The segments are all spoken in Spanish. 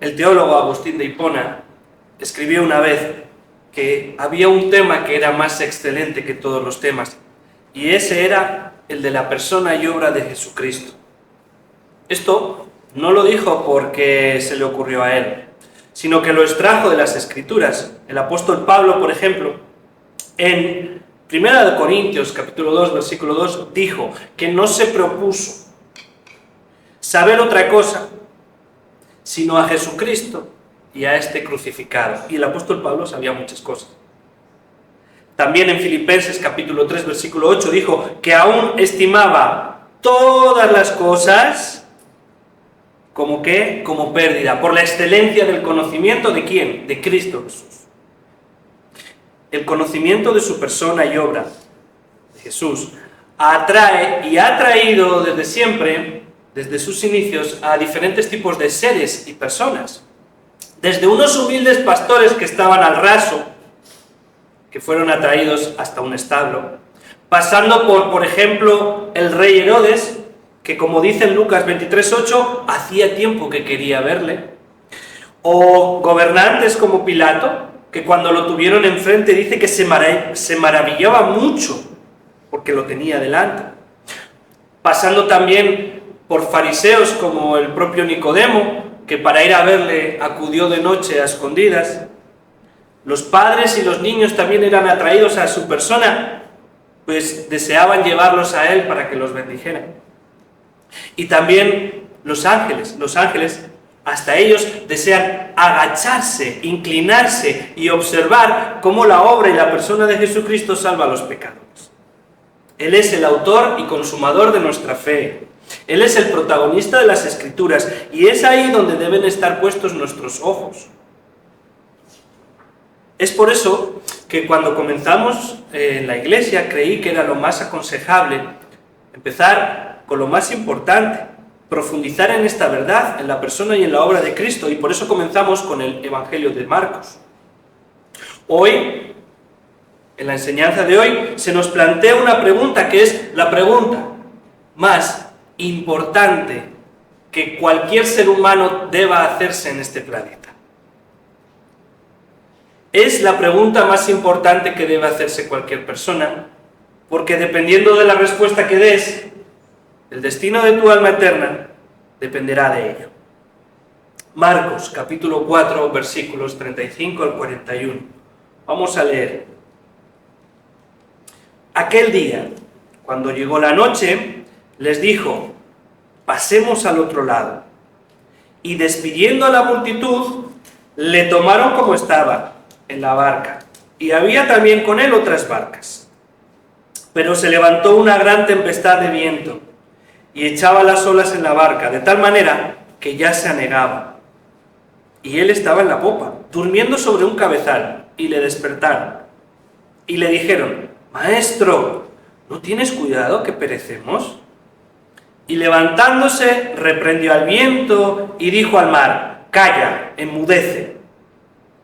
El teólogo Agustín de Hipona escribió una vez que había un tema que era más excelente que todos los temas, y ese era el de la persona y obra de Jesucristo. Esto no lo dijo porque se le ocurrió a él, sino que lo extrajo de las Escrituras. El apóstol Pablo, por ejemplo, en 1 Corintios capítulo 2, versículo 2, dijo que no se propuso saber otra cosa, sino a Jesucristo y a este crucificado. Y el apóstol Pablo sabía muchas cosas. También en Filipenses capítulo 3, versículo 8, dijo que aún estimaba todas las cosas como ¿qué? Como pérdida, por la excelencia del conocimiento ¿de quién? De Cristo Jesús. El conocimiento de su persona y obra, de Jesús, atrae y ha traído desde siempre, desde sus inicios, a diferentes tipos de seres y personas. Desde unos humildes pastores que estaban al raso, que fueron atraídos hasta un establo, pasando por ejemplo, el rey Herodes, que como dice en Lucas 23:8, hacía tiempo que quería verle, o gobernantes como Pilato, que cuando lo tuvieron enfrente dice que se maravillaba mucho porque lo tenía delante. Pasando también por fariseos como el propio Nicodemo, que para ir a verle acudió de noche a escondidas. Los padres y los niños también eran atraídos a su persona, pues deseaban llevarlos a él para que los bendijera. Y también los ángeles, hasta ellos desean agacharse, inclinarse y observar cómo la obra y la persona de Jesucristo salva a los pecadores. Él es el autor y consumador de nuestra fe. Él es el protagonista de las Escrituras y es ahí donde deben estar puestos nuestros ojos. Es por eso que cuando comenzamos en la iglesia creí que era lo más aconsejable empezar con lo más importante, profundizar en esta verdad, en la persona y en la obra de Cristo, y por eso comenzamos con el Evangelio de Marcos. Hoy, en la enseñanza de hoy, se nos plantea una pregunta que es la pregunta más importante que cualquier ser humano deba hacerse en este planeta. Es la pregunta más importante que debe hacerse cualquier persona, porque dependiendo de la respuesta que des, el destino de tu alma eterna dependerá de ello. Marcos, capítulo 4, versículos 35 al 41. Vamos a leer. Aquel día, cuando llegó la noche, les dijo: pasemos al otro lado. Y despidiendo a la multitud, le tomaron como estaba, en la barca, y había también con él otras barcas. Pero se levantó una gran tempestad de viento, y echaba las olas en la barca, de tal manera que ya se anegaba. Y él estaba en la popa, durmiendo sobre un cabezal, y le despertaron. Y le dijeron: Maestro, ¿no tienes cuidado que perecemos? Y levantándose, reprendió al viento, y dijo al mar: Calla, enmudece.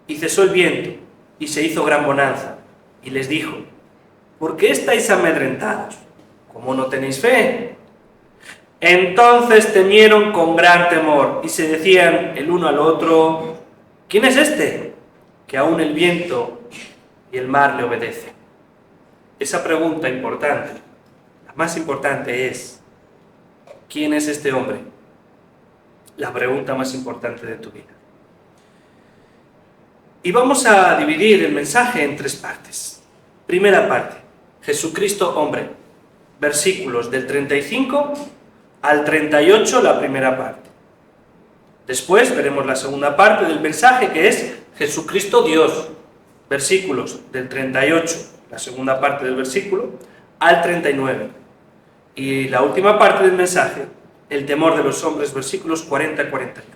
Y cesó el viento, y se hizo gran bonanza. Y les dijo: ¿por qué estáis amedrentados? ¿Cómo no tenéis fe? Entonces temieron con gran temor, y se decían el uno al otro: ¿quién es este, que aún el viento y el mar le obedecen? Esa pregunta importante, la más importante es: ¿quién es este hombre? La pregunta más importante de tu vida. Y vamos a dividir el mensaje en tres partes. Primera parte: Jesucristo hombre. Versículos del 35 al 38, la primera parte. Después veremos la segunda parte del mensaje, que es Jesucristo Dios. Versículos del 38, la segunda parte del versículo, al 39. Y la última parte del mensaje, el temor de los hombres, versículos 40 al 41.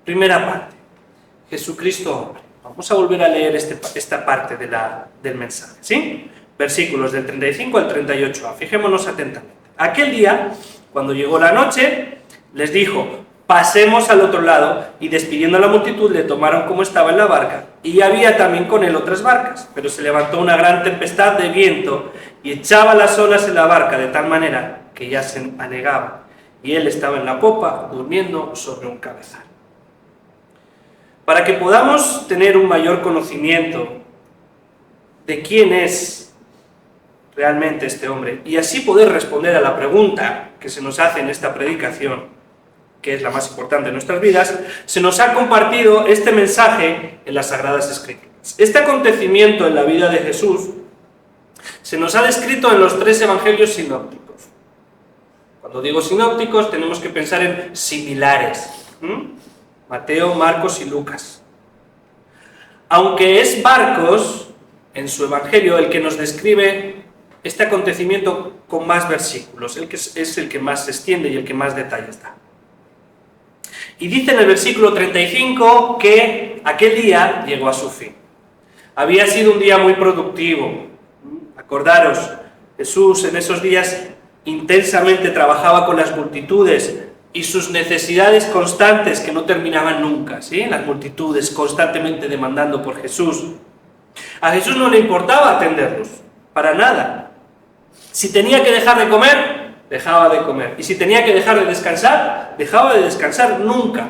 Primera parte: Jesucristo hombre. Vamos a volver a leer esta parte del mensaje, ¿sí? Versículos del 35 al 38. Fijémonos atentamente. Aquel día, cuando llegó la noche, les dijo: pasemos al otro lado, y despidiendo a la multitud le tomaron como estaba en la barca, y había también con él otras barcas, pero se levantó una gran tempestad de viento y echaba las olas en la barca de tal manera que ya se anegaba. y él estaba en la popa durmiendo sobre un cabezal. Para que podamos tener un mayor conocimiento de quién es realmente este hombre y así poder responder a la pregunta que se nos hace en esta predicación, que es la más importante de nuestras vidas, se nos ha compartido este mensaje en las Sagradas Escrituras. Este acontecimiento en la vida de Jesús se nos ha descrito en los 3 evangelios sinópticos. Cuando digo sinópticos tenemos que pensar en similares. Mateo, Marcos y Lucas. Aunque es Marcos, en su evangelio, el que nos describe este acontecimiento con más versículos, el que es el que más se extiende y el que más detalles da. Y dice en el versículo 35 que aquel día llegó a su fin. Había sido un día muy productivo. Acordaros, Jesús en esos días intensamente trabajaba con las multitudes y sus necesidades constantes que no terminaban nunca, ¿sí? Las multitudes constantemente demandando por Jesús. A Jesús no le importaba atenderlos, para nada. Si tenía que dejar de comer, dejaba de comer. Y si tenía que dejar de descansar, dejaba de descansar. Nunca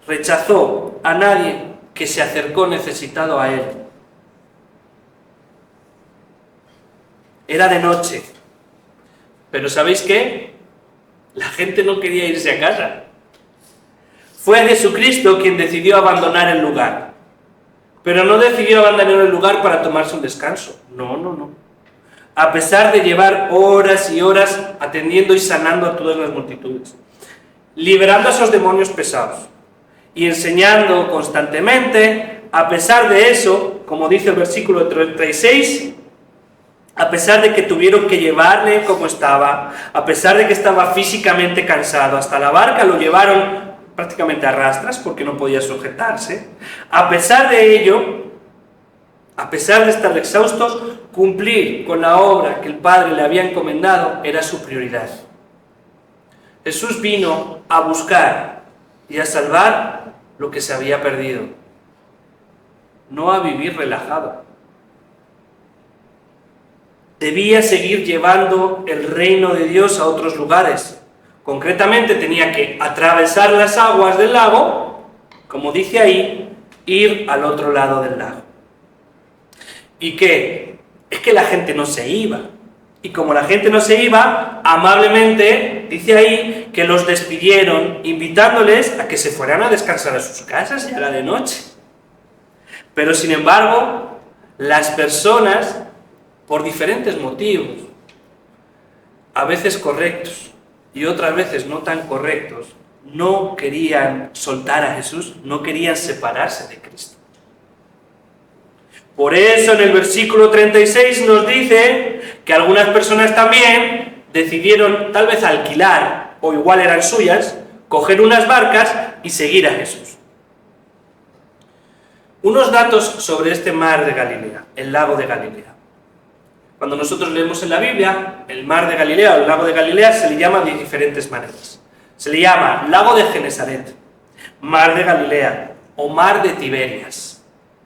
rechazó a nadie que se acercó necesitado a él. Era de noche. Pero ¿sabéis qué? La gente no quería irse a casa. Fue Jesucristo quien decidió abandonar el lugar. Pero no decidió abandonar el lugar para tomarse un descanso. No. A pesar de llevar horas y horas atendiendo y sanando a todas las multitudes, liberando a esos demonios pesados y enseñando constantemente, a pesar de eso, como dice el versículo 36, a pesar de que tuvieron que llevarle como estaba, a pesar de que estaba físicamente cansado, hasta la barca lo llevaron prácticamente a rastras porque no podía sujetarse, a pesar de ello, a pesar de estar exhaustos, cumplir con la obra que el Padre le había encomendado era su prioridad. Jesús vino a buscar y a salvar lo que se había perdido, no a vivir relajado. Debía seguir llevando el reino de Dios a otros lugares. Concretamente tenía que atravesar las aguas del lago, como dice ahí, ir al otro lado del lago. ¿Y qué? Es que la gente no se iba. Y como la gente no se iba, amablemente, dice ahí, que los despidieron, invitándoles a que se fueran a descansar a sus casas, ya era de noche. Pero sin embargo, las personas, por diferentes motivos, a veces correctos y otras veces no tan correctos, no querían soltar a Jesús, no querían separarse de Cristo. Por eso en el versículo 36 nos dice que algunas personas también decidieron tal vez alquilar, o igual eran suyas, coger unas barcas y seguir a Jesús. Unos datos sobre este mar de Galilea, el lago de Galilea. Cuando nosotros leemos en la Biblia, el mar de Galilea o el lago de Galilea se le llama de diferentes maneras. Se le llama lago de Genesaret, mar de Galilea o mar de Tiberias.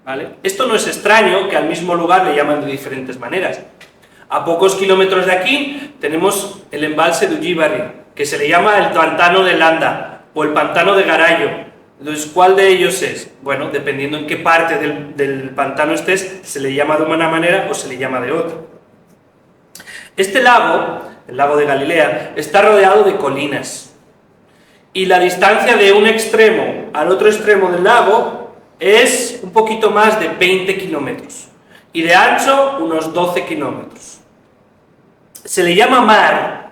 ¿Vale? Esto no es extraño que al mismo lugar le llaman de diferentes maneras. A pocos kilómetros de aquí tenemos el embalse de Ullibarri, que se le llama el pantano de Landa o el pantano de Garayo. Entonces, ¿cuál de ellos es? Bueno, dependiendo en qué parte del pantano estés, se le llama de una manera o se le llama de otra. Este lago, el lago de Galilea, está rodeado de colinas. Y la distancia de un extremo al otro extremo del lago es un poquito más de 20 kilómetros. Y de ancho, unos 12 kilómetros. Se le llama mar,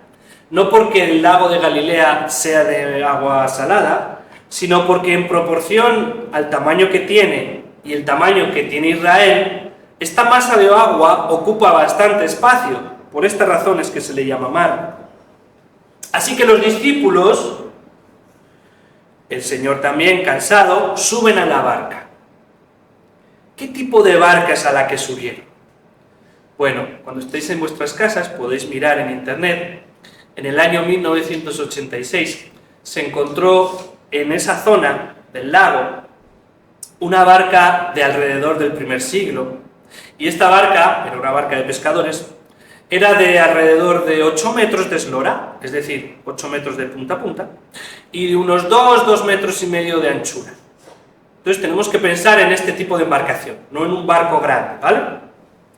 no porque el lago de Galilea sea de agua salada, sino porque en proporción al tamaño que tiene y el tamaño que tiene Israel, esta masa de agua ocupa bastante espacio. Por esta razón es que se le llama mar. Así que los discípulos, el Señor también cansado, suben a la barca. ¿Qué tipo de barca es a la que subieron? Bueno, cuando estéis en vuestras casas podéis mirar en internet. En el año 1986 se encontró en esa zona del lago una barca de alrededor del primer siglo. Y esta barca era una barca de pescadores Era de alrededor de 8 metros de eslora, es decir, 8 metros de punta a punta, y de unos 2 metros y medio de anchura. Entonces tenemos que pensar en este tipo de embarcación, no en un barco grande, ¿vale?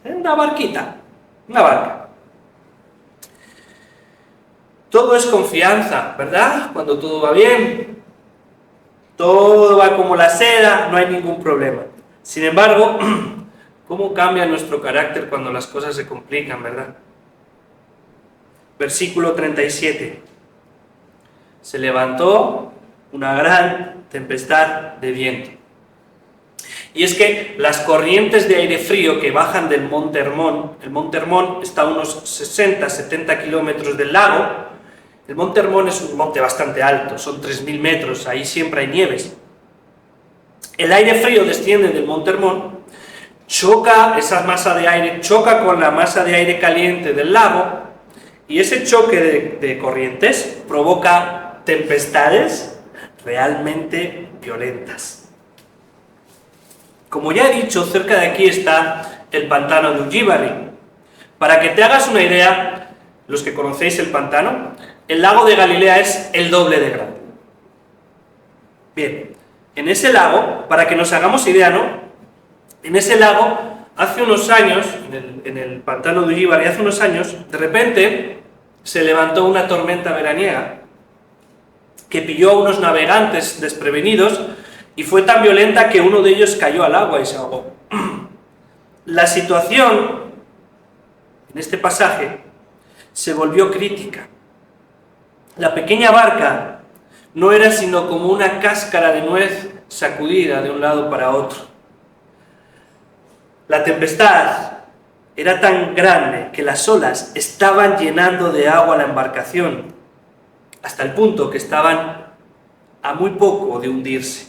En una barquita, una barca. Todo es confianza, ¿verdad? Cuando todo va bien, todo va como la seda, no hay ningún problema. Sin embargo, ¿cómo cambia nuestro carácter cuando las cosas se complican, verdad? Versículo 37. Se levantó una gran tempestad de viento. Y es que las corrientes de aire frío que bajan del Monte Hermón, el Monte Hermón está a unos 60-70 kilómetros del lago. El Monte Hermón es un monte bastante alto, son 3.000 metros, ahí siempre hay nieves. El aire frío desciende del Monte Hermón, choca, esa masa de aire choca con la masa de aire caliente del lago, y ese choque de corrientes provoca tempestades realmente violentas. Como ya he dicho, cerca de aquí está el pantano de Ujjibarri. Para que te hagas una idea, los que conocéis el pantano, el lago de Galilea es el doble de grande. Bien, en ese lago, para que nos hagamos idea, ¿no? En ese lago, hace unos años, en el pantano de Ujjibarri, hace unos años, de repente se levantó una tormenta veraniega que pilló a unos navegantes desprevenidos y fue tan violenta que uno de ellos cayó al agua y se ahogó. La situación, en este pasaje, se volvió crítica. La pequeña barca no era sino como una cáscara de nuez sacudida de un lado para otro. La tempestad era tan grande que las olas estaban llenando de agua la embarcación, hasta el punto que estaban a muy poco de hundirse.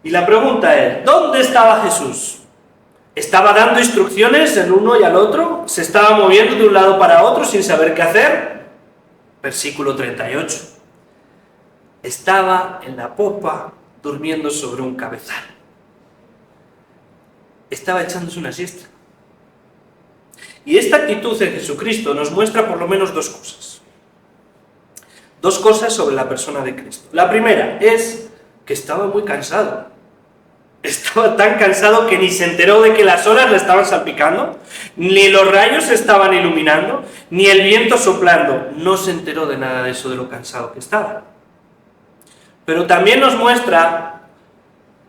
Y la pregunta es, ¿dónde estaba Jesús? ¿Estaba dando instrucciones al uno y al otro? ¿Se estaba moviendo de un lado para otro sin saber qué hacer? Versículo 38. Estaba en la popa durmiendo sobre un cabezal. Estaba echándose una siesta. Y esta actitud en Jesucristo nos muestra por lo menos dos cosas. Dos cosas sobre la persona de Cristo. La primera es que estaba muy cansado. Estaba tan cansado que ni se enteró de que las olas le estaban salpicando, ni los rayos estaban iluminando, ni el viento soplando. No se enteró de nada de eso, de lo cansado que estaba. Pero también nos muestra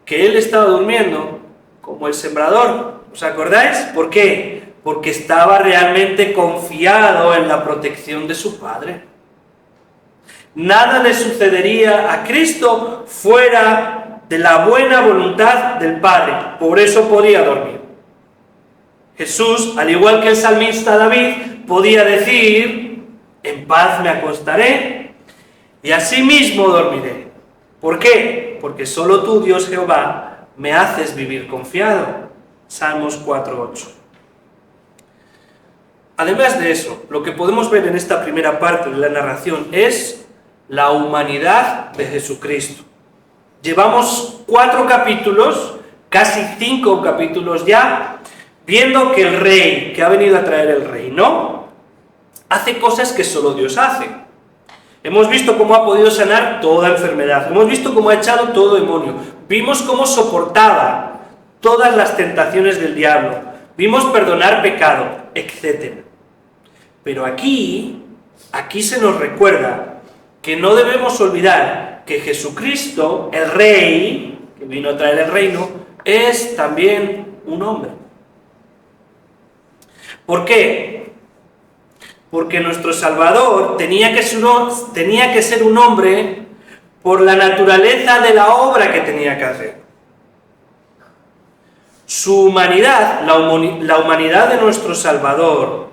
que él estaba durmiendo como el sembrador. ¿Os acordáis? ¿Por qué? Porque estaba realmente confiado en la protección de su Padre. Nada le sucedería a Cristo fuera de la buena voluntad del Padre. Por eso podía dormir. Jesús, al igual que el salmista David, podía decir, en paz me acostaré y asimismo dormiré. ¿Por qué? Porque solo tú, Dios Jehová, me haces vivir confiado. Salmos 4:8. Además de eso, lo que podemos ver en esta primera parte de la narración es la humanidad de Jesucristo. Llevamos 4 capítulos, casi 5 capítulos ya, viendo que el rey, que ha venido a traer el reino, hace cosas que solo Dios hace. Hemos visto cómo ha podido sanar toda enfermedad, hemos visto cómo ha echado todo demonio, vimos cómo soportaba todas las tentaciones del diablo, vimos perdonar pecado, etc. Pero aquí se nos recuerda que no debemos olvidar que Jesucristo, el Rey, que vino a traer el reino, es también un hombre. ¿Por qué? Porque nuestro Salvador tenía que ser un hombre por la naturaleza de la obra que tenía que hacer. Su humanidad, la humanidad de nuestro Salvador,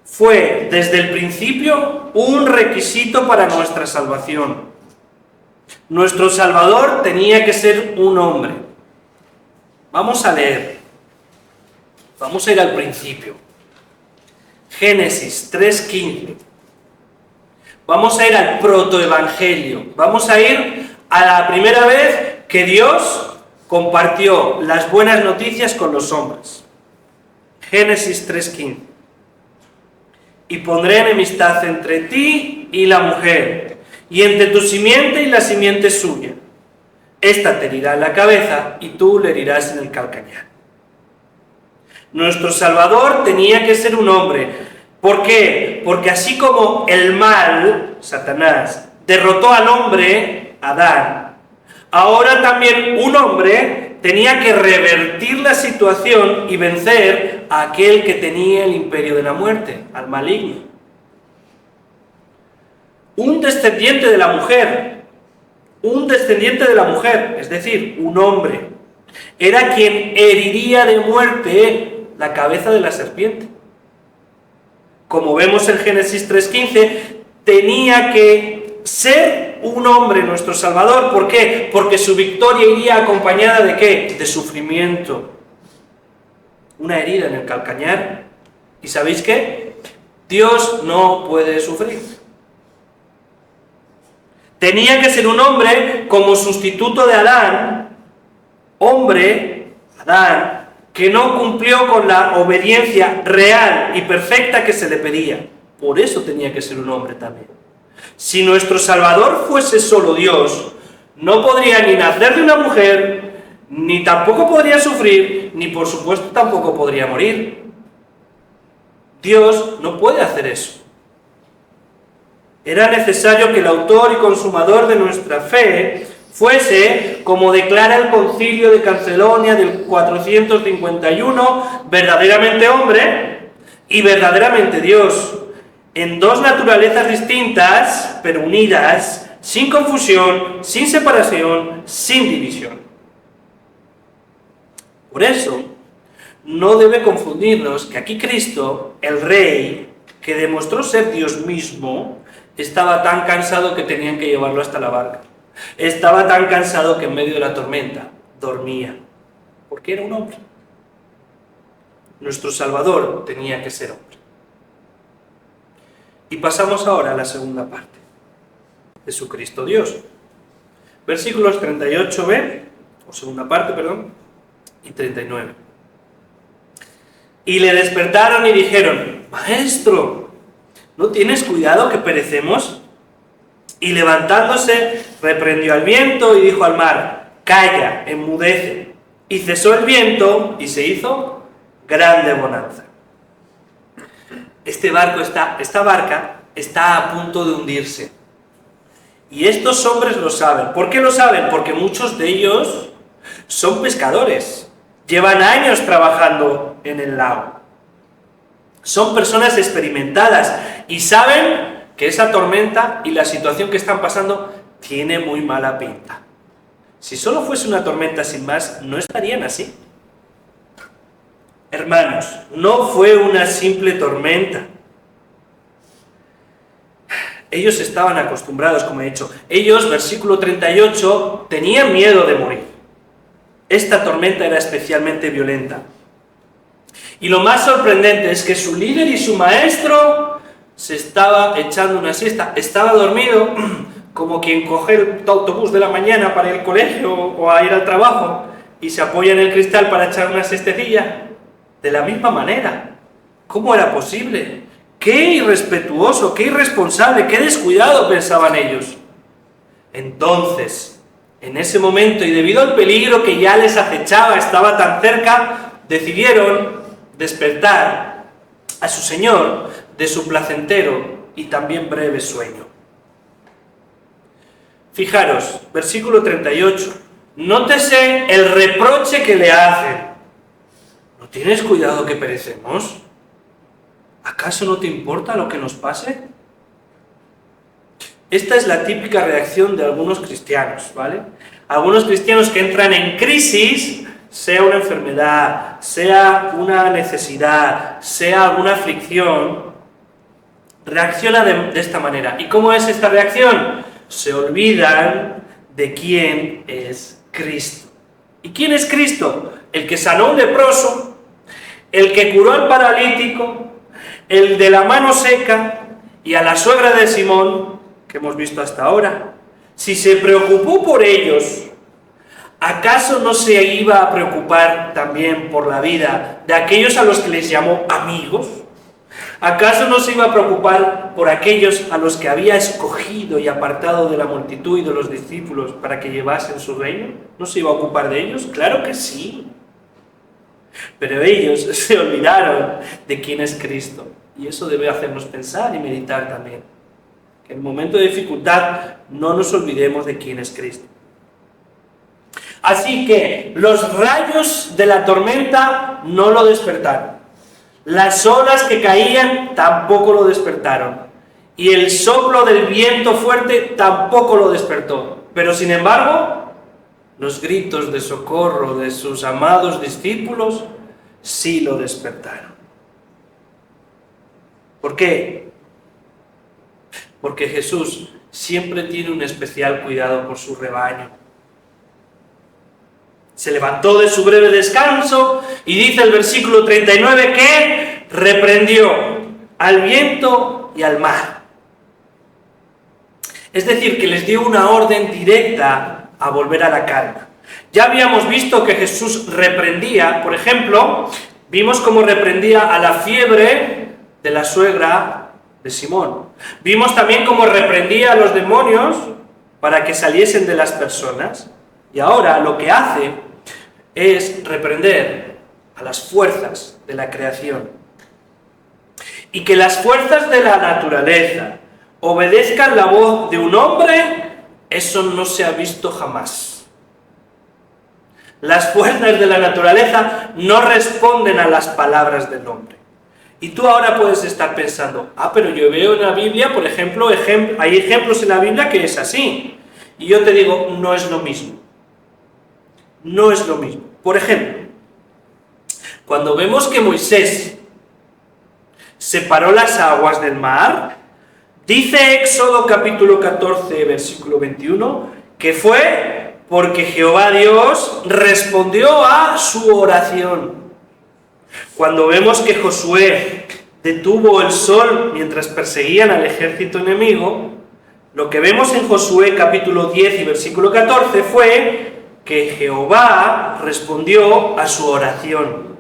fue desde el principio un requisito para nuestra salvación. Nuestro Salvador tenía que ser un hombre. Vamos a leer. Vamos a ir al principio. Génesis 3:15. Vamos a ir al protoevangelio. Vamos a ir a la primera vez que Dios compartió las buenas noticias con los hombres. Génesis 3:15. Y pondré enemistad entre ti y la mujer, y entre tu simiente y la simiente suya. Esta te herirá en la cabeza y tú le herirás en el calcañar. Nuestro Salvador tenía que ser un hombre. ¿Por qué? Porque así como el mal, Satanás, derrotó al hombre, Adán, ahora también un hombre tenía que revertir la situación y vencer a aquel que tenía el imperio de la muerte, al maligno. Un descendiente de la mujer, es decir, un hombre, era quien heriría de muerte la cabeza de la serpiente. Como vemos en Génesis 3:15, tenía que ser un hombre nuestro Salvador. ¿Por qué? Porque su victoria iría acompañada ¿de qué? De sufrimiento. Una herida en el calcañar. ¿Y sabéis qué? Dios no puede sufrir. Tenía que ser un hombre como sustituto de Adán, hombre, Adán, que no cumplió con la obediencia real y perfecta que se le pedía. Por eso tenía que ser un hombre también. Si nuestro Salvador fuese solo Dios, no podría ni nacer de una mujer, ni tampoco podría sufrir, ni por supuesto tampoco podría morir. Dios no puede hacer eso. Era necesario que el autor y consumador de nuestra fe fuese, como declara el Concilio de Calcedonia del 451, verdaderamente hombre y verdaderamente Dios, en dos naturalezas distintas, pero unidas, sin confusión, sin separación, sin división. Por eso, no debe confundirnos que aquí Cristo, el Rey, que demostró ser Dios mismo, estaba tan cansado que tenían que llevarlo hasta la barca. Estaba tan cansado que en medio de la tormenta dormía, porque era un hombre. Nuestro Salvador tenía que ser hombre. Y pasamos ahora a la segunda parte. Jesucristo Dios. Versículos 38b, o segunda parte, perdón, y 39. Y le despertaron y dijeron: Maestro, ¿no tienes cuidado que perecemos? Y levantándose, reprendió al viento y dijo al mar: Calla, enmudece. Y cesó el viento y se hizo grande bonanza. Esta barca está a punto de hundirse. Y estos hombres lo saben. ¿Por qué lo saben? Porque muchos de ellos son pescadores. Llevan años trabajando en el lago. Son personas experimentadas y saben que esa tormenta y la situación que están pasando tiene muy mala pinta. Si solo fuese una tormenta sin más, no estarían así. Hermanos, no fue una simple tormenta. Ellos estaban acostumbrados, como he dicho. Ellos, versículo 38, tenían miedo de morir. Esta tormenta era especialmente violenta. Y lo más sorprendente es que su líder y su maestro se estaba echando una siesta. Estaba dormido, como quien coge el autobús de la mañana para ir al colegio o a ir al trabajo y se apoya en el cristal para echar una siestecilla. De la misma manera. ¿Cómo era posible? ¡Qué irrespetuoso, qué irresponsable, qué descuidado!, pensaban ellos. Entonces, en ese momento, y debido al peligro que ya les acechaba, estaba tan cerca, decidieron despertar a su Señor de su placentero y también breve sueño. Fijaros, versículo 38. Nótese el reproche que le hacen. ¿No tienes cuidado que perecemos? ¿Acaso no te importa lo que nos pase? Esta es la típica reacción de algunos cristianos, ¿vale? Algunos cristianos que entran en crisis, sea una enfermedad, sea una necesidad, sea alguna aflicción, reaccionan de esta manera. ¿Y cómo es esta reacción? Se olvidan de quién es Cristo. ¿Y quién es Cristo? El que sanó a un leproso, el que curó al paralítico, el de la mano seca y a la suegra de Simón, que hemos visto hasta ahora. Si se preocupó por ellos, ¿Acaso no se iba a preocupar también por la vida de aquellos a los que les llamó amigos? ¿Acaso no se iba a preocupar por aquellos a los que había escogido y apartado de la multitud y de los discípulos para que llevasen su reino? ¿No se iba a ocupar de ellos? Claro que sí. Pero ellos se olvidaron de quién es Cristo. Y eso debe hacernos pensar y meditar también. Que en el momento de dificultad no nos olvidemos de quién es Cristo. Así que los rayos de la tormenta no lo despertaron. Las olas que caían tampoco lo despertaron. Y el soplo del viento fuerte tampoco lo despertó. Pero sin embargo, los gritos de socorro de sus amados discípulos sí lo despertaron. ¿Por qué? Porque Jesús siempre tiene un especial cuidado por su rebaño. Se levantó de su breve descanso y dice el versículo 39 que reprendió al viento y al mar. Es decir, que les dio una orden directa a volver a la calma. Ya habíamos visto que Jesús reprendía, por ejemplo, vimos cómo reprendía a la fiebre de la suegra de Simón. Vimos también cómo reprendía a los demonios para que saliesen de las personas. Y ahora lo que hace es reprender a las fuerzas de la creación. Y que las fuerzas de la naturaleza obedezcan la voz de un hombre, eso no se ha visto jamás. Las fuerzas de la naturaleza no responden a las palabras del hombre. Y tú ahora puedes estar pensando, pero yo veo en la Biblia, por ejemplo, hay ejemplos en la Biblia que es así. Y yo te digo, no es lo mismo. No es lo mismo. Por ejemplo, cuando vemos que Moisés separó las aguas del mar, dice Éxodo capítulo 14, versículo 21, que fue porque Jehová Dios respondió a su oración. Cuando vemos que Josué detuvo el sol mientras perseguían al ejército enemigo, lo que vemos en Josué capítulo 10 y versículo 14 fue que Jehová respondió a su oración.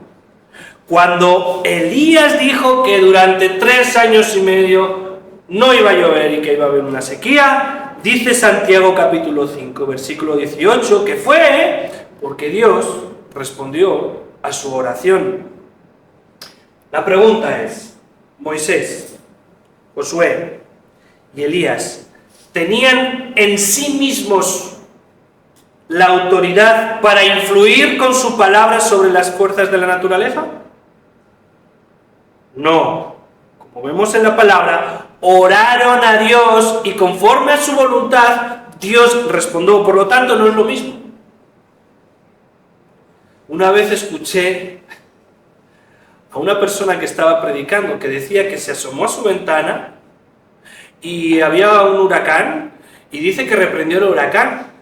Cuando Elías dijo que durante 3 años y medio no iba a llover y que iba a haber una sequía, dice Santiago capítulo 5, versículo 18, que fue porque Dios respondió a su oración. La pregunta es, Moisés, Josué y Elías, ¿tenían en sí mismos la autoridad para influir con su palabra sobre las fuerzas de la naturaleza? No. Como vemos en la palabra, oraron a Dios y conforme a su voluntad, Dios respondió. Por lo tanto, no es lo mismo. Una vez escuché a una persona que estaba predicando que decía que se asomó a su ventana y había un huracán y dice que reprendió el huracán.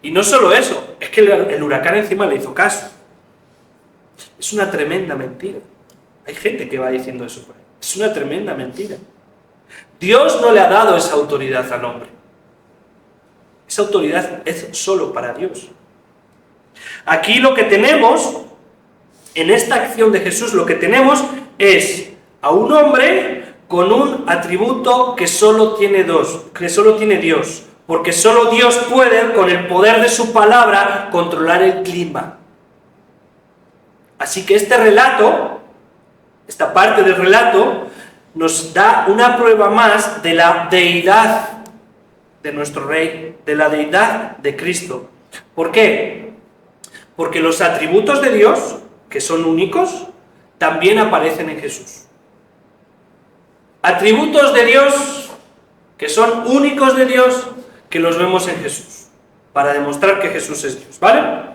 Y no solo eso, es que el huracán encima le hizo caso. Es una tremenda mentira. Hay gente que va diciendo eso por ahí. Es una tremenda mentira. Dios no le ha dado esa autoridad al hombre. Esa autoridad es solo para Dios. Aquí lo que tenemos, en esta acción de Jesús, lo que tenemos es a un hombre con un atributo que solo tiene Dios. Porque solo Dios puede, con el poder de su palabra, controlar el clima. Así que este relato, esta parte del relato, nos da una prueba más de la deidad de nuestro Rey, de la deidad de Cristo. ¿Por qué? Porque los atributos de Dios, que son únicos, también aparecen en Jesús. Atributos de Dios, que son únicos de Dios, que los vemos en Jesús, para demostrar que Jesús es Dios, ¿vale?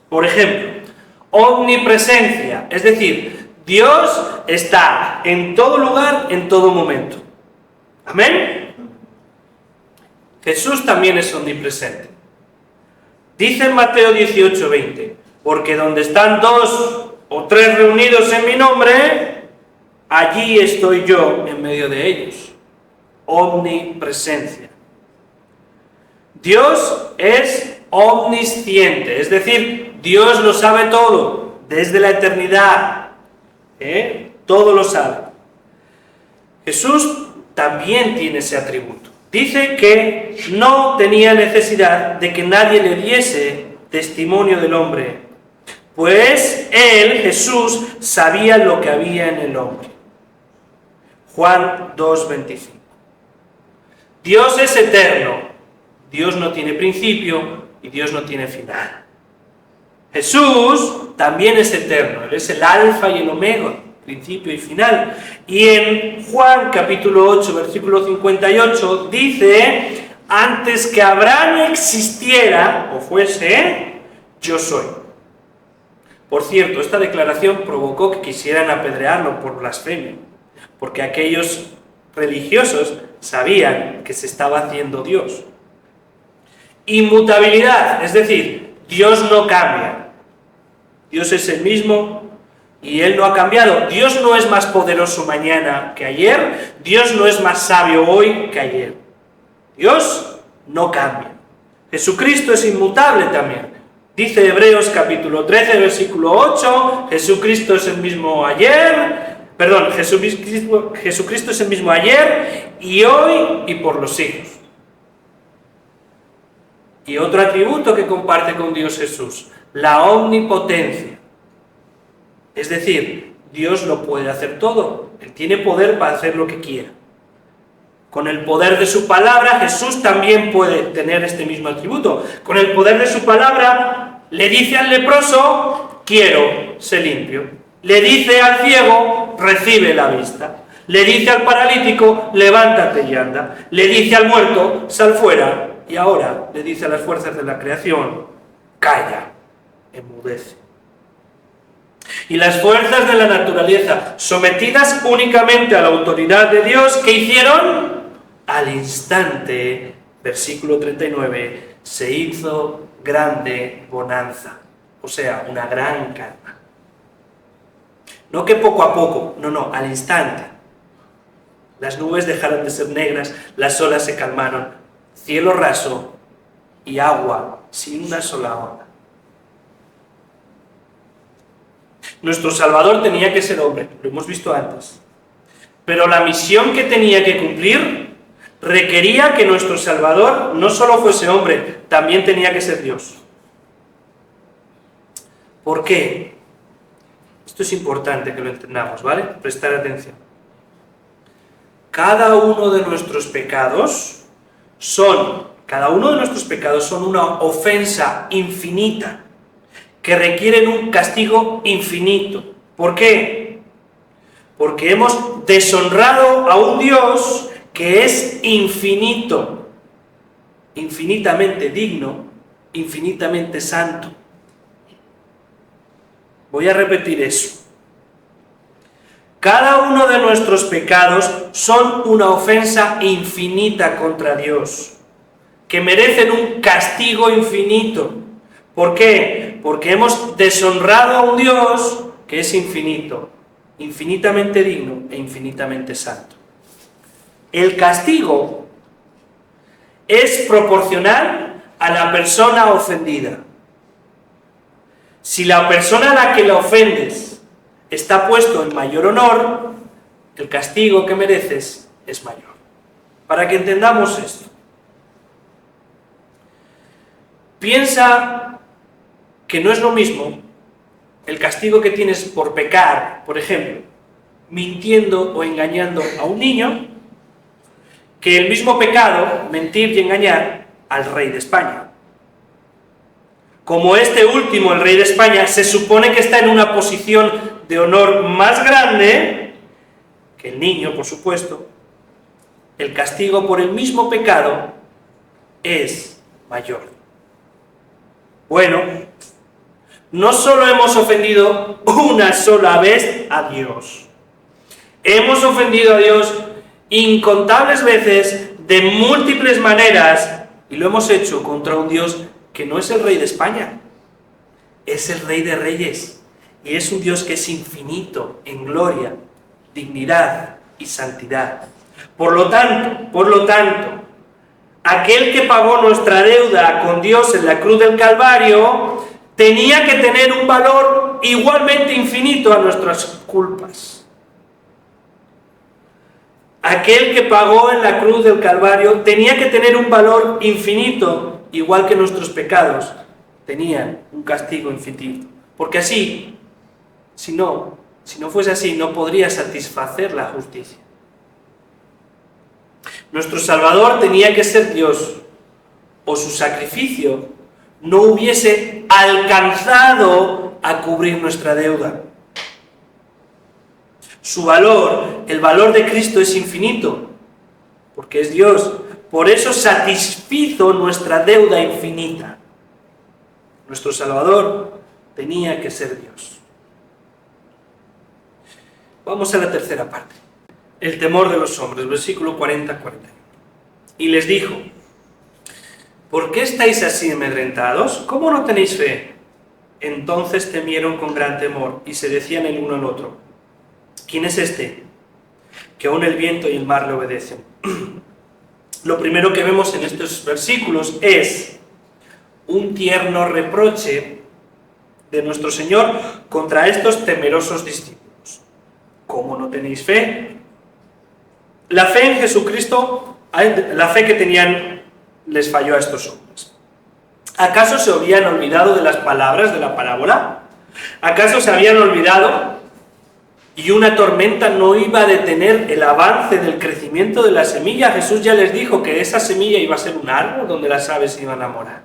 Por ejemplo, omnipresencia, es decir, Dios está en todo lugar, en todo momento. ¿Amén? Jesús también es omnipresente. Dice en Mateo 18:20, porque donde están 2 o 3 reunidos en mi nombre, allí estoy yo en medio de ellos. Omnipresencia. Dios es omnisciente, es decir, Dios lo sabe todo, desde la eternidad, todo lo sabe. Jesús también tiene ese atributo. Dice que no tenía necesidad de que nadie le diese testimonio del hombre, pues él, Jesús, sabía lo que había en el hombre. Juan 2:25. Dios es eterno, Dios no tiene principio y Dios no tiene final. Jesús también es eterno, Él es el alfa y el omega, principio y final. Y en Juan capítulo 8, versículo 58, dice: antes que Abraham existiera o fuese, yo soy. Por cierto, esta declaración provocó que quisieran apedrearlo por blasfemia, porque aquellos religiosos sabían que se estaba haciendo Dios. Inmutabilidad, es decir, Dios no cambia. Dios es el mismo y Él no ha cambiado. Dios no es más poderoso mañana que ayer. Dios no es más sabio hoy que ayer. Dios no cambia. Jesucristo es inmutable también. Dice Hebreos capítulo 13, versículo 8, Jesucristo es el mismo ayer, Jesucristo es el mismo ayer y hoy y por los siglos. Y otro atributo que comparte con Dios Jesús, la omnipotencia. Es decir, Dios lo puede hacer todo. Él tiene poder para hacer lo que quiera. Con el poder de su palabra, Jesús también puede tener este mismo atributo. Con el poder de su palabra, le dice al leproso: quiero, sé limpio. Le dice al ciego: recibe la vista. Le dice al paralítico: levántate y anda. Le dice al muerto: sal fuera. Y ahora le dice a las fuerzas de la creación: calla, enmudece. Y las fuerzas de la naturaleza, sometidas únicamente a la autoridad de Dios, ¿qué hicieron? Al instante, versículo 39, se hizo grande bonanza, o sea, una gran calma. No que poco a poco, no, al instante. Las nubes dejaron de ser negras, las olas se calmaron, cielo raso y agua sin una sola ola. Nuestro Salvador tenía que ser hombre, lo hemos visto antes, pero la misión que tenía que cumplir requería que nuestro Salvador no solo fuese hombre, también tenía que ser Dios. ¿Por qué? Esto es importante que lo entendamos, ¿vale? Prestar atención. Cada uno de nuestros pecados son una ofensa infinita que requieren un castigo infinito. ¿Por qué? Porque hemos deshonrado a un Dios que es infinito, infinitamente digno, infinitamente santo. Voy a repetir eso. Cada uno de nuestros pecados son una ofensa infinita contra Dios, que merecen un castigo infinito. ¿Por qué? Porque hemos deshonrado a un Dios que es infinito, infinitamente digno e infinitamente santo. El castigo es proporcional a la persona ofendida. Si la persona a la que la ofendes está puesto en mayor honor, el castigo que mereces es mayor. Para que entendamos esto, piensa que no es lo mismo el castigo que tienes por pecar, por ejemplo, mintiendo o engañando a un niño, que el mismo pecado, mentir y engañar, al rey de España. Como este último, el rey de España, se supone que está en una posición de honor más grande que el niño, por supuesto, el castigo por el mismo pecado es mayor. Bueno, no solo hemos ofendido una sola vez a Dios, hemos ofendido a Dios incontables veces, de múltiples maneras, y lo hemos hecho contra un Dios que no es el rey de España, es el rey de reyes, y es un Dios que es infinito en gloria, dignidad y santidad. Por lo tanto, aquel que pagó nuestra deuda con Dios en la cruz del Calvario, tenía que tener un valor igualmente infinito a nuestras culpas. Aquel que pagó en la cruz del Calvario tenía que tener un valor infinito, igual que nuestros pecados tenían un castigo infinito. Porque así, si no fuese así, no podría satisfacer la justicia. Nuestro Salvador tenía que ser Dios, o su sacrificio no hubiese alcanzado a cubrir nuestra deuda. Su valor, el valor de Cristo es infinito, porque es Dios. Por eso satisfizo nuestra deuda infinita. Nuestro Salvador tenía que ser Dios. Vamos a la tercera parte. El temor de los hombres, versículo 40-41. Y les dijo: ¿por qué estáis así amedrentados? ¿Cómo no tenéis fe? Entonces temieron con gran temor y se decían el uno al otro: ¿quién es este que aún el viento y el mar le obedecen? Lo primero que vemos en estos versículos es un tierno reproche de nuestro Señor contra estos temerosos discípulos. ¿Cómo no tenéis fe? La fe en Jesucristo, la fe que tenían, les falló a estos hombres. ¿Acaso se habían olvidado de las palabras de la parábola? ¿Acaso se habían olvidado y una tormenta no iba a detener el avance del crecimiento de la semilla? Jesús ya les dijo que esa semilla iba a ser un árbol donde las aves iban a morar.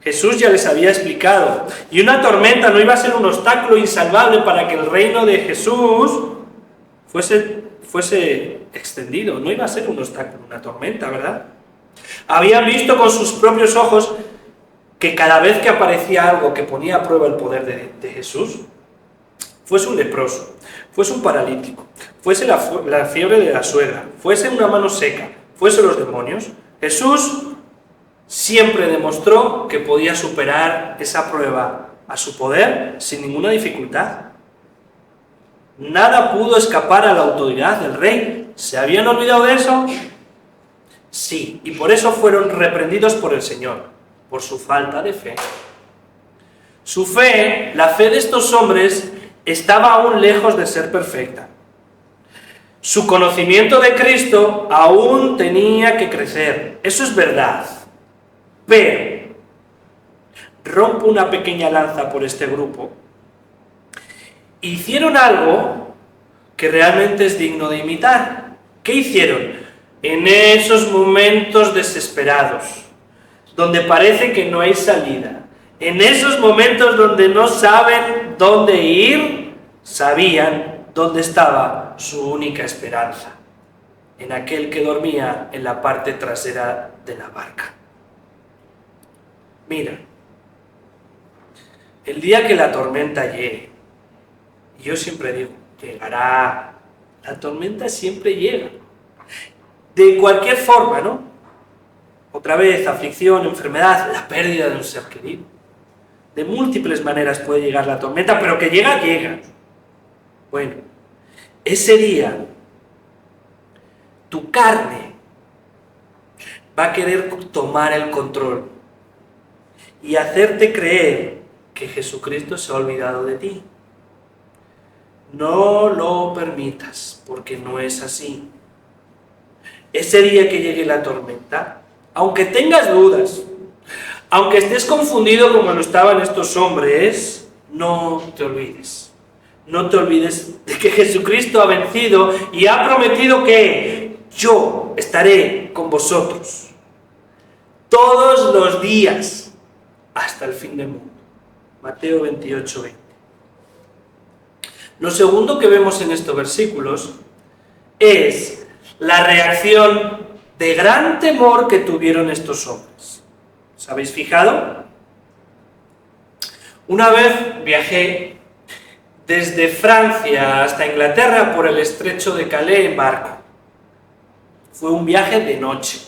Jesús ya les había explicado. Y una tormenta no iba a ser un obstáculo insalvable para que el reino de Jesús fuese extendido. No iba a ser un obstáculo, una tormenta, ¿verdad? Habían visto con sus propios ojos que cada vez que aparecía algo que ponía a prueba el poder de Jesús, fuese un leproso, fuese un paralítico, fuese la fiebre de la suegra, fuese una mano seca, fuese los demonios, Jesús siempre demostró que podía superar esa prueba a su poder sin ninguna dificultad. Nada pudo escapar a la autoridad del rey. ¿Se habían olvidado de eso? Sí, y por eso fueron reprendidos por el Señor, por su falta de fe. Su fe, la fe de estos hombres, estaba aún lejos de ser perfecta. Su conocimiento de Cristo aún tenía que crecer. Eso es verdad. Pero rompo una pequeña lanza por este grupo. Hicieron algo que realmente es digno de imitar. ¿Qué hicieron? En esos momentos desesperados, donde parece que no hay salida, en esos momentos donde no saben dónde ir, sabían dónde estaba su única esperanza, en aquel que dormía en la parte trasera de la barca. Mira, el día que la tormenta llegue, y yo siempre digo, llegará, la tormenta siempre llega, de cualquier forma, ¿no? Otra vez, aflicción, enfermedad, la pérdida de un ser querido. De múltiples maneras puede llegar la tormenta, pero que llega, llega. Bueno, ese día, tu carne va a querer tomar el control y hacerte creer que Jesucristo se ha olvidado de ti. No lo permitas, porque no es así. Ese día que llegue la tormenta, aunque tengas dudas, aunque estés confundido como lo estaban estos hombres, no te olvides. No te olvides de que Jesucristo ha vencido y ha prometido que yo estaré con vosotros todos los días hasta el fin del mundo. Mateo 28:20. Lo segundo que vemos en estos versículos es la reacción de gran temor que tuvieron estos hombres. ¿Os habéis fijado? Una vez viajé desde Francia hasta Inglaterra por el estrecho de Calais en barco. Fue un viaje de noche.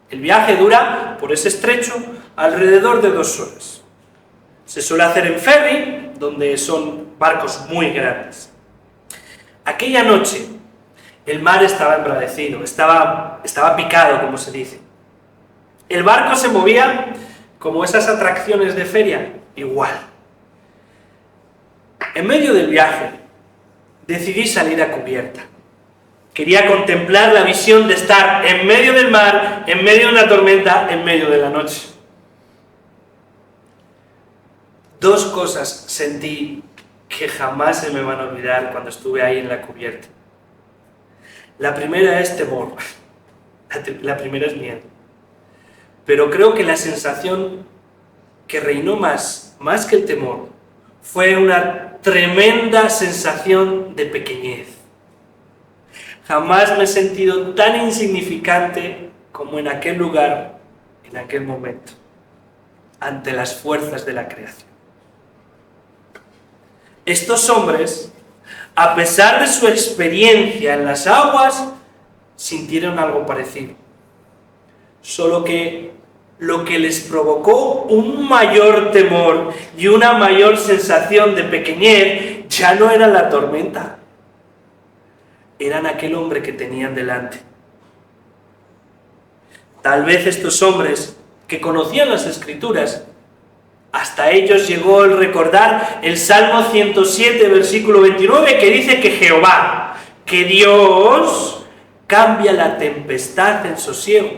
El viaje dura, por ese estrecho, alrededor de 2 horas. Se suele hacer en ferry, donde son barcos muy grandes. Aquella noche, el mar estaba embravecido, estaba picado, como se dice. El barco se movía como esas atracciones de feria, igual. En medio del viaje, decidí salir a cubierta. Quería contemplar la visión de estar en medio del mar, en medio de una tormenta, en medio de la noche. Dos cosas sentí que jamás se me van a olvidar cuando estuve ahí en la cubierta. La primera es temor, la primera es miedo. Pero creo que la sensación que reinó más que el temor fue una tremenda sensación de pequeñez. Jamás me he sentido tan insignificante como en aquel lugar, en aquel momento, ante las fuerzas de la creación. Estos hombres, a pesar de su experiencia en las aguas, sintieron algo parecido. Solo que lo que les provocó un mayor temor y una mayor sensación de pequeñez ya no era la tormenta. Eran aquel hombre que tenían delante. Tal vez estos hombres que conocían las Escrituras, hasta ellos llegó el recordar el Salmo 107, versículo 29, que dice que Jehová, que Dios, cambia la tempestad en sosiego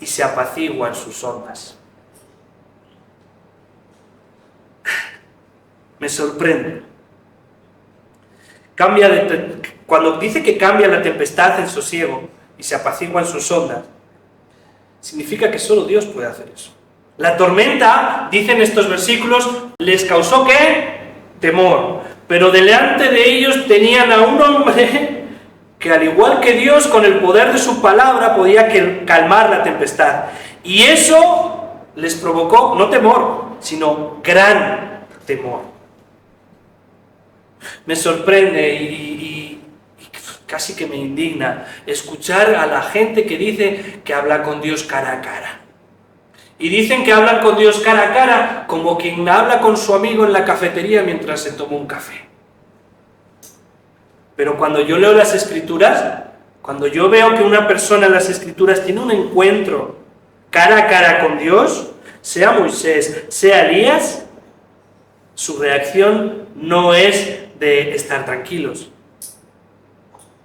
y se apaciguan sus ondas. Me sorprende. Cuando dice que cambia la tempestad en sosiego y se apaciguan sus ondas, significa que solo Dios puede hacer eso. La tormenta, dicen estos versículos, les causó ¿qué? Temor. Pero delante de ellos tenían a un hombre que, al igual que Dios, con el poder de su palabra podía calmar la tempestad. Y eso les provocó no temor, sino gran temor. Me sorprende y casi que me indigna escuchar a la gente que dice que habla con Dios cara a cara. Y dicen que hablan con Dios cara a cara como quien habla con su amigo en la cafetería mientras se toma un café. Pero cuando yo leo las Escrituras, cuando yo veo que una persona en las Escrituras tiene un encuentro cara a cara con Dios, sea Moisés, sea Elías, su reacción no es de estar tranquilos.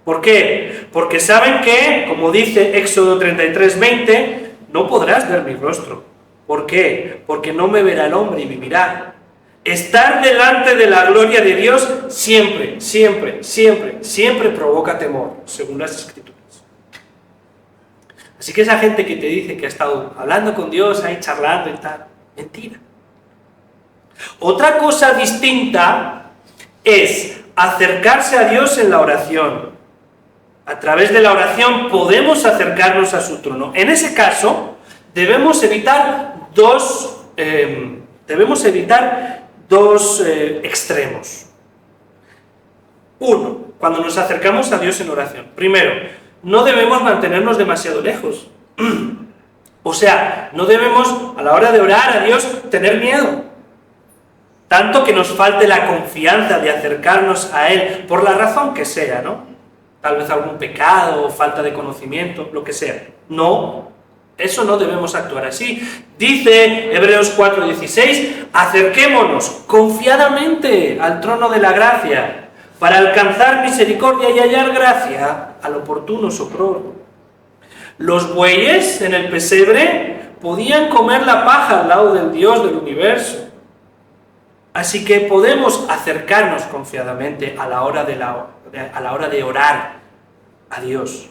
¿Por qué? Porque saben que, como dice Éxodo 33:20, no podrás ver mi rostro. ¿Por qué? Porque no me verá el hombre y vivirá. Estar delante de la gloria de Dios siempre, siempre, siempre, siempre provoca temor, según las Escrituras. Así que esa gente que te dice que ha estado hablando con Dios, ahí charlando y tal, mentira. Otra cosa distinta es acercarse a Dios en la oración. A través de la oración podemos acercarnos a su trono. En ese caso, debemos evitar dos extremos. Uno, cuando nos acercamos a Dios en oración. Primero, no debemos mantenernos demasiado lejos. O sea, no debemos, a la hora de orar a Dios, tener miedo. Tanto que nos falte la confianza de acercarnos a Él, por la razón que sea, ¿no? Tal vez algún pecado, falta de conocimiento, lo que sea. No, eso no debemos actuar así. Dice Hebreos 4:16, acerquémonos confiadamente al trono de la gracia, para alcanzar misericordia y hallar gracia al oportuno socorro. Los bueyes en el pesebre podían comer la paja al lado del Dios del universo. Así que podemos acercarnos confiadamente a la hora de orar a Dios.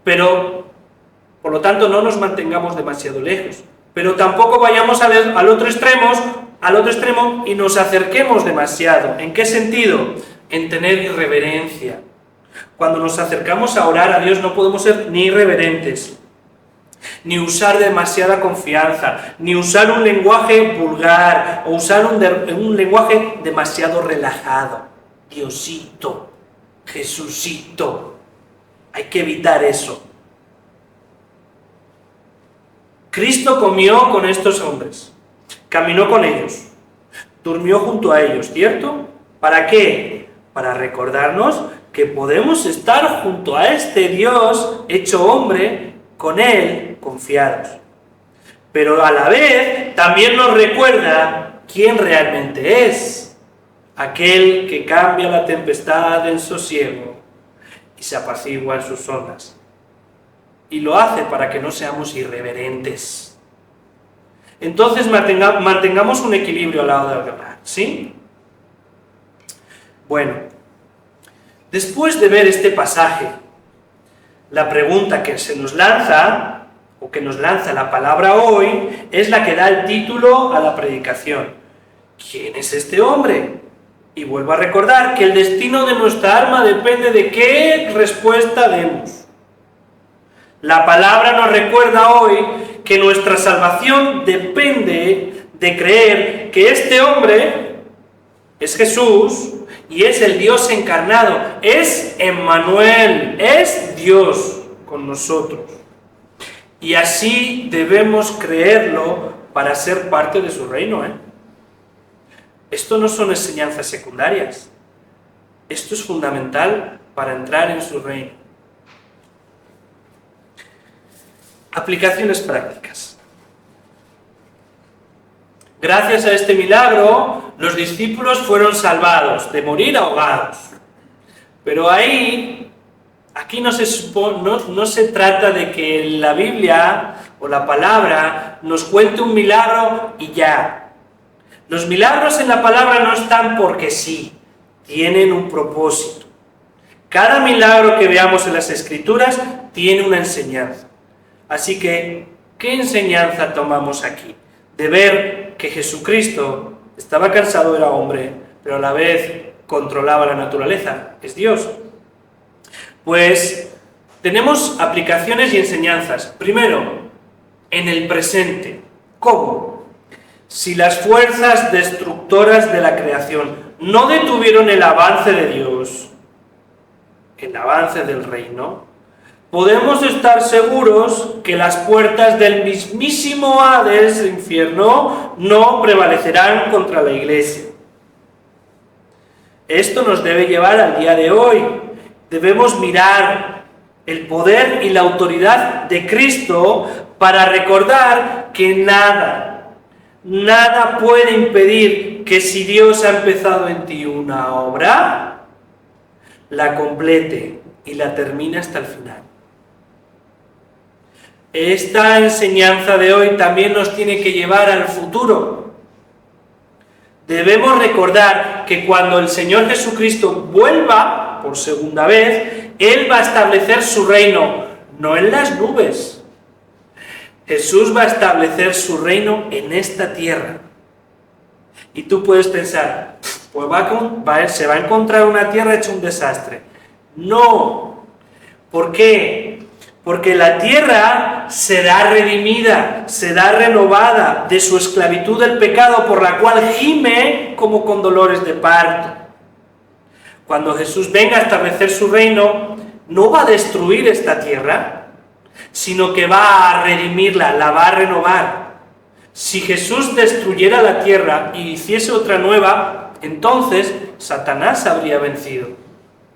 Pero, por lo tanto, no nos mantengamos demasiado lejos. Pero tampoco vayamos al otro extremo y nos acerquemos demasiado. ¿En qué sentido? En tener irreverencia. Cuando nos acercamos a orar a Dios no podemos ser ni irreverentes, ni usar demasiada confianza, ni usar un lenguaje vulgar, o usar un lenguaje demasiado relajado. Diosito, Jesucito. Hay que evitar eso. Cristo comió con estos hombres, caminó con ellos, durmió junto a ellos, ¿cierto? ¿Para qué? Para recordarnos que podemos estar junto a este Dios hecho hombre, con Él confiados. pero a la vez también nos recuerda quién realmente es, aquel que cambia la tempestad en sosiego y se apacigua en sus ondas. Y lo hace para que no seamos irreverentes. Entonces mantengamos un equilibrio al lado del orar, ¿sí? Bueno, después de ver este pasaje, la pregunta que se nos lanza, o que nos lanza la palabra hoy, es la que da el título a la predicación. ¿Quién es este hombre? Y vuelvo a recordar que el destino de nuestra alma depende de qué respuesta demos. La palabra nos recuerda hoy que nuestra salvación depende de creer que este hombre es Jesús y es el Dios encarnado, es Emmanuel, es Dios con nosotros. Y así debemos creerlo para ser parte de su reino, Esto no son enseñanzas secundarias. Esto es fundamental para entrar en su reino. Aplicaciones prácticas. Gracias a este milagro, los discípulos fueron salvados de morir ahogados. Pero aquí no se trata de que la Biblia o la palabra nos cuente un milagro y ya. Los milagros en la palabra no están porque sí, tienen un propósito. Cada milagro que veamos en las Escrituras tiene una enseñanza. Así que, ¿qué enseñanza tomamos aquí? De ver que Jesucristo estaba cansado, era hombre, pero a la vez controlaba la naturaleza, es Dios. Pues tenemos aplicaciones y enseñanzas. Primero, en el presente. ¿Cómo? Si las fuerzas destructoras de la creación no detuvieron el avance de Dios, el avance del reino, podemos estar seguros que las puertas del mismísimo Hades, el infierno, no prevalecerán contra la Iglesia. Esto nos debe llevar al día de hoy. Debemos mirar el poder y la autoridad de Cristo para recordar que nada puede impedir que si Dios ha empezado en ti una obra, la complete y la termine hasta el final. Esta enseñanza de hoy también nos tiene que llevar al futuro. Debemos recordar que cuando el Señor Jesucristo vuelva por segunda vez, Él va a establecer su reino, no en las nubes. Jesús va a establecer su reino en esta tierra. Y tú puedes pensar, pues se va a encontrar una tierra hecha un desastre. No. ¿Por qué? Porque la tierra será redimida, será renovada de su esclavitud del pecado por la cual gime como con dolores de parto. Cuando Jesús venga a establecer su reino, no va a destruir esta tierra, sino que va a redimirla, la va a renovar. Si Jesús destruyera la tierra y hiciese otra nueva, entonces Satanás habría vencido,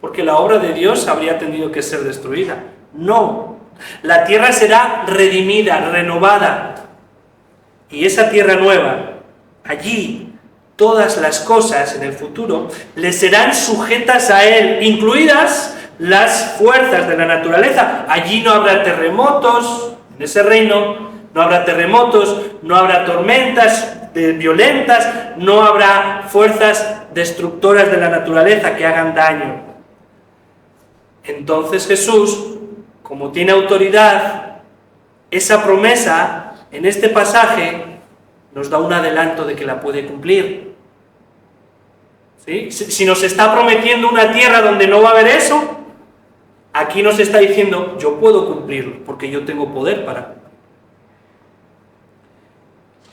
porque la obra de Dios habría tenido que ser destruida. No, la tierra será redimida, renovada, y esa tierra nueva, allí todas las cosas en el futuro le serán sujetas a Él, incluidas las fuerzas de la naturaleza. Allí no habrá terremotos, en ese reino no habrá terremotos, no habrá tormentas violentas, no habrá fuerzas destructoras de la naturaleza que hagan daño. Entonces Jesús, como tiene autoridad, esa promesa en este pasaje nos da un adelanto de que la puede cumplir. ¿Sí? Si nos está prometiendo una tierra donde no va a haber eso, aquí nos está diciendo, yo puedo cumplirlo, porque yo tengo poder para cumplirlo.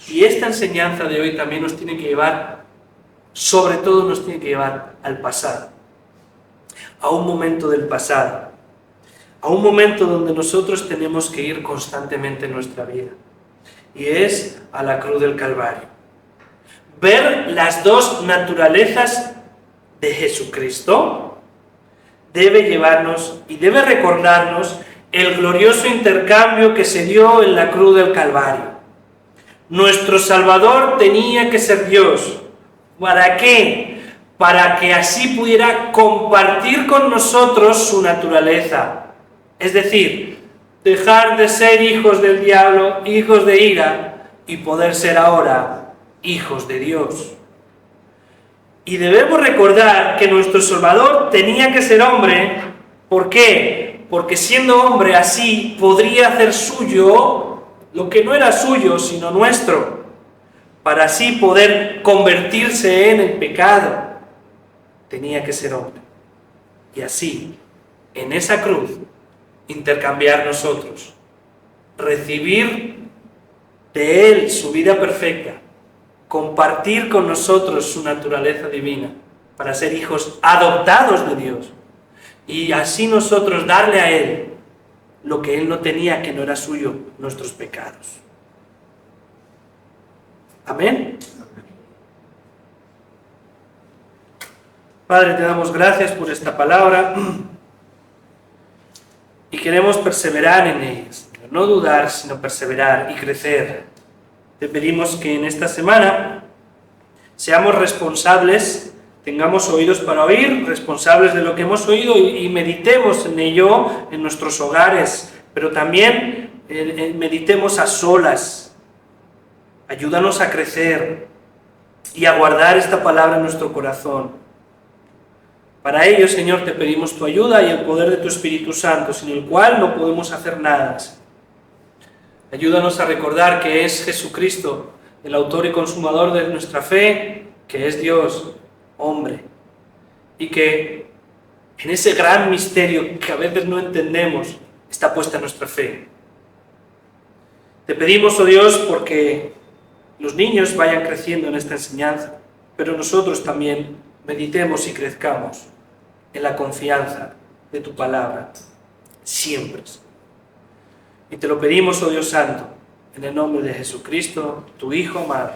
Y esta enseñanza de hoy también nos tiene que llevar, sobre todo nos tiene que llevar al pasado, a un momento del pasado, a un momento donde nosotros tenemos que ir constantemente en nuestra vida, y es a la cruz del Calvario. Ver las dos naturalezas de Jesucristo debe llevarnos y debe recordarnos el glorioso intercambio que se dio en la cruz del Calvario. Nuestro Salvador tenía que ser Dios. ¿Para qué? Para que así pudiera compartir con nosotros su naturaleza. Es decir, dejar de ser hijos del diablo, hijos de ira, y poder ser ahora hijos de Dios. Y debemos recordar que nuestro Salvador tenía que ser hombre. ¿Por qué? Porque siendo hombre así podría hacer suyo lo que no era suyo, sino nuestro, para así poder convertirse en el pecado. Tenía que ser hombre. Y así, en esa cruz, intercambiar nosotros, recibir de Él su vida perfecta, compartir con nosotros su naturaleza divina, para ser hijos adoptados de Dios, y así nosotros darle a Él lo que Él no tenía, que no era suyo, nuestros pecados. Amén. Padre, te damos gracias por esta palabra y queremos perseverar en ella, Señor. No dudar, sino perseverar y crecer. Te pedimos que en esta semana seamos responsables, tengamos oídos para oír, responsables de lo que hemos oído y meditemos en ello en nuestros hogares, pero también meditemos a solas. Ayúdanos a crecer y a guardar esta palabra en nuestro corazón. Para ello, Señor, te pedimos tu ayuda y el poder de tu Espíritu Santo, sin el cual no podemos hacer nada. Ayúdanos a recordar que es Jesucristo, el autor y consumador de nuestra fe, que es Dios, hombre, y que en ese gran misterio que a veces no entendemos está puesta nuestra fe. Te pedimos, oh Dios, porque los niños vayan creciendo en esta enseñanza, pero nosotros también meditemos y crezcamos en la confianza de tu palabra, siempre. Y te lo pedimos, oh Dios Santo, en el nombre de Jesucristo, tu Hijo amado.